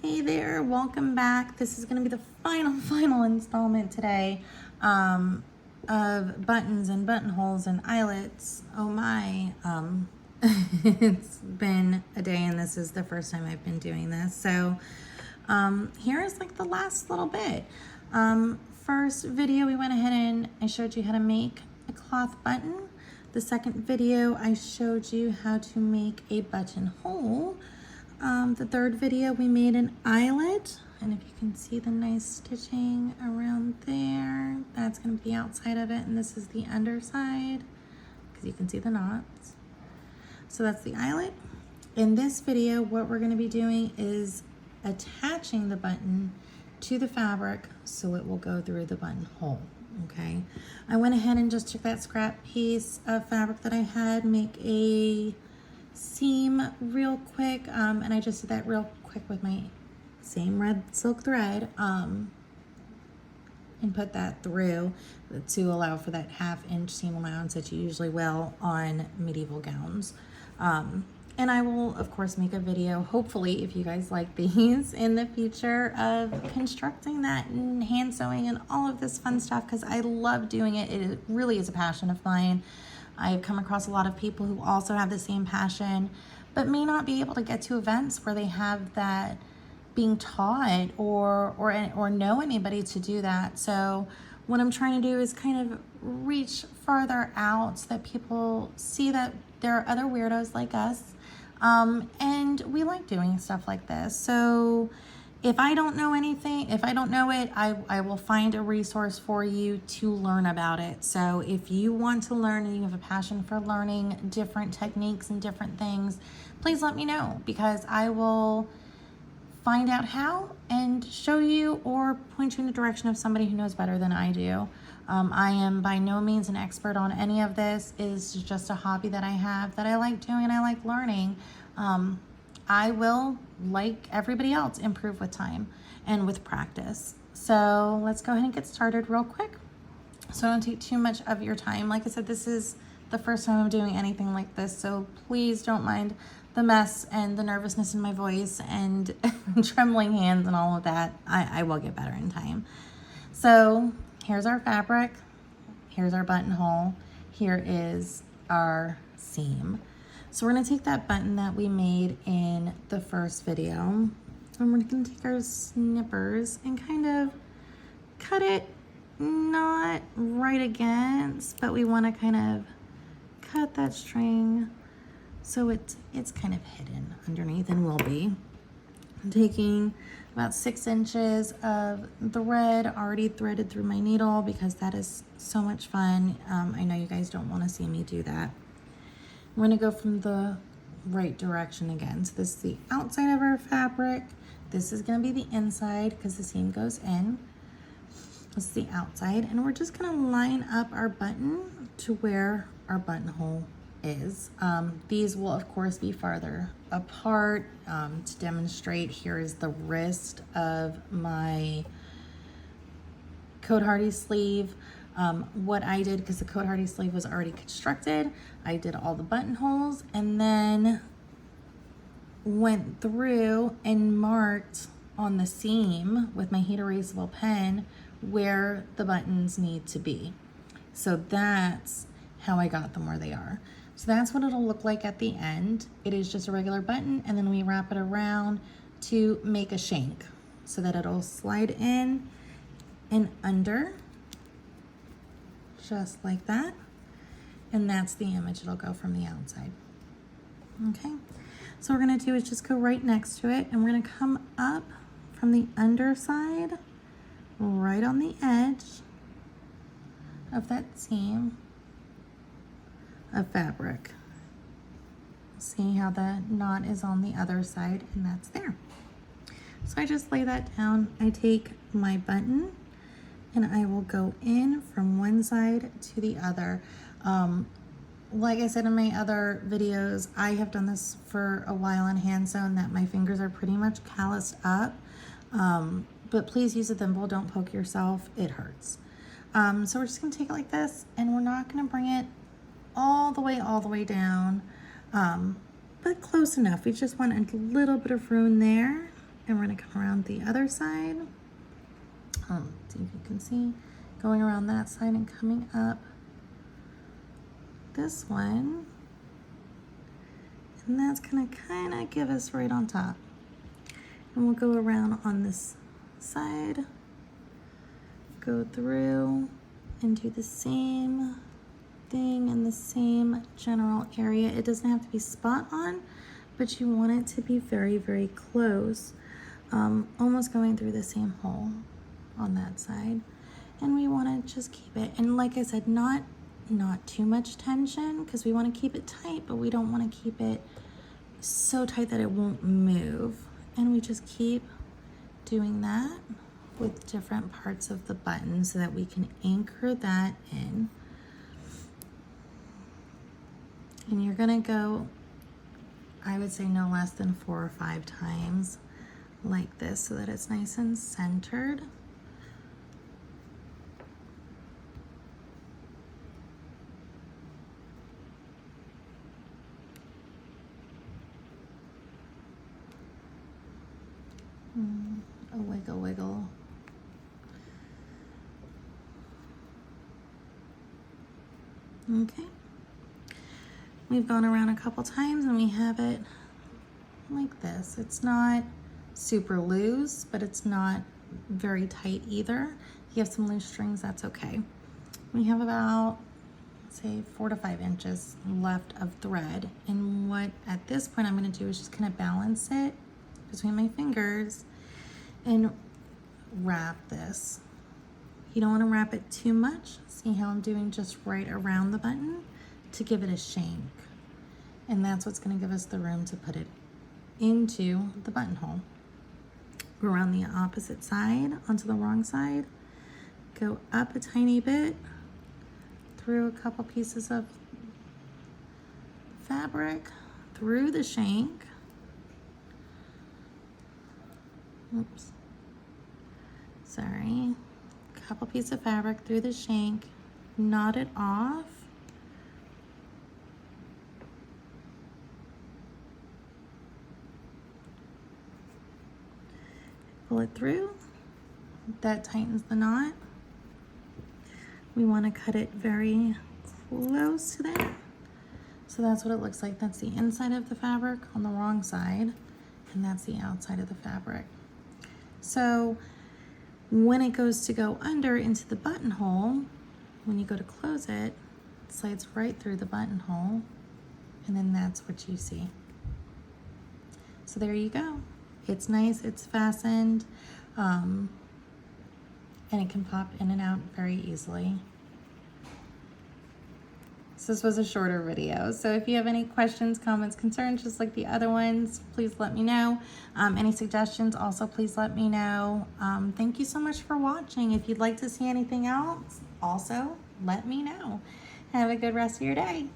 Hey there, welcome back. This is going to be the final installment today of buttons and buttonholes and eyelets. Oh my, it's been a day and this is the first time I've been doing this. So here is like the last little bit. First video we went ahead and I showed you how to make a cloth button. The second video I showed you how to make a buttonhole. The third video we made an eyelet, and if you can see the nice stitching around there, that's going to be outside of it, and this is the underside because you can see the knots. So that's the eyelet. In this video, what we're going to be doing is attaching the button to the fabric so it will go through the buttonhole. Okay, I went ahead and just took that scrap piece of fabric that I had, make a seam real quick, and I just did that real quick with my same red silk thread, and put that through to allow for that 1/2 inch seam allowance that you usually will on medieval gowns. And I will of course make a video, hopefully if you guys like these, in the future of constructing that and hand sewing and all of this fun stuff, because I love doing it. It really is a passion of mine. I've come across a lot of people who also have the same passion, but may not be able to get to events where they have that being taught or know anybody to do that. So what I'm trying to do is kind of reach farther out so that people see that there are other weirdos like us, and we like doing stuff like this. So if I don't know anything, if I don't know it, I will find a resource for you to learn about it. So if you want to learn and you have a passion for learning different techniques and different things, please let me know, because I will find out how and show you or point you in the direction of somebody who knows better than I do. I am by no means an expert on any of this. It is just a hobby that I have that I like doing and I like learning. I will, like everybody else, improve with time and with practice. So let's go ahead and get started real quick, so I don't take too much of your time. Like I said, this is the first time I'm doing anything like this, so please don't mind the mess and the nervousness in my voice and trembling hands and all of that. I will get better in time. So here's our fabric, here's our buttonhole, here is our seam. So we're going to take that button that we made in the first video, and we're going to take our snippers and kind of cut it, not right against, but we want to kind of cut that string so it's kind of hidden underneath, and will be. I'm taking about 6 inches of thread already threaded through my needle because that is so much fun. I know you guys don't want to see me do that. I'm going to go from the right direction again. So this is the outside of our fabric. This is going to be the inside because the seam goes in. This is the outside, and we're just going to line up our button to where our buttonhole is. These will of course be farther apart. To demonstrate, here is the wrist of my Code Hardy sleeve. What I did, because the Code Hardy sleeve was already constructed, I did all the buttonholes and then went through and marked on the seam with my heat erasable pen where the buttons need to be. So that's how I got them where they are. So that's what it'll look like at the end. It is just a regular button, and then we wrap it around to make a shank so that it'll slide in and under, just like that. And that's the image it'll go from the outside. Okay, so what we're gonna do is just go right next to it, and we're gonna come up from the underside, right on the edge of that seam of fabric. See how the knot is on the other side, and that's there. So I just lay that down. I take my button and I will go in from one side to the other. Like I said in my other videos, I have done this for a while in hand sewn that my fingers are pretty much calloused up. But please use a thimble, don't poke yourself, it hurts. So we're just gonna take it like this, and we're not gonna bring it all the way down, but close enough. We just want a little bit of room there And we're gonna come around the other side. See if you can see, going around that side and coming up this one. And that's gonna kind of give us right on top. And we'll go around on this side, go through and do the same thing in the same general area. It doesn't have to be spot on, but you want it to be very, very close. Almost going through the same hole on that side. And we want to just keep it, and like I said, not too much tension, because we want to keep it tight, but we don't want to keep it so tight that it won't move. And we just keep doing that with different parts of the button so that we can anchor that in. And you're gonna go, I would say no less than 4 or 5 times like this so that it's nice and centered. A wiggle, wiggle. Okay. We've gone around a couple times and we have it like this. It's not super loose, but it's not very tight either. If you have some loose strings, that's okay. We have about, say, 4 to 5 inches left of thread. And what at this point I'm gonna do is just kind of balance it between my fingers and wrap this. You don't want to wrap it too much. See how I'm doing just right around the button to give it a shank. And that's what's going to give us the room to put it into the buttonhole. Go around the opposite side onto the wrong side. Go up a tiny bit through a couple pieces of fabric through the shank. Oops. Sorry. Couple pieces of fabric through the shank, knot it off. Pull it through. That tightens the knot. We want to cut it very close to there. So that's what it looks like. That's the inside of the fabric on the wrong side, and that's the outside of the fabric. So when it goes to go under into the buttonhole, when you go to close it, it slides right through the buttonhole, and then that's what you see. So there you go. It's nice, it's fastened, and it can pop in and out very easily. So this was a shorter video. So if you have any questions, comments, concerns, just like the other ones, please let me know. Any suggestions, also please let me know. Thank you so much for watching. If you'd like to see anything else, also let me know. Have a good rest of your day.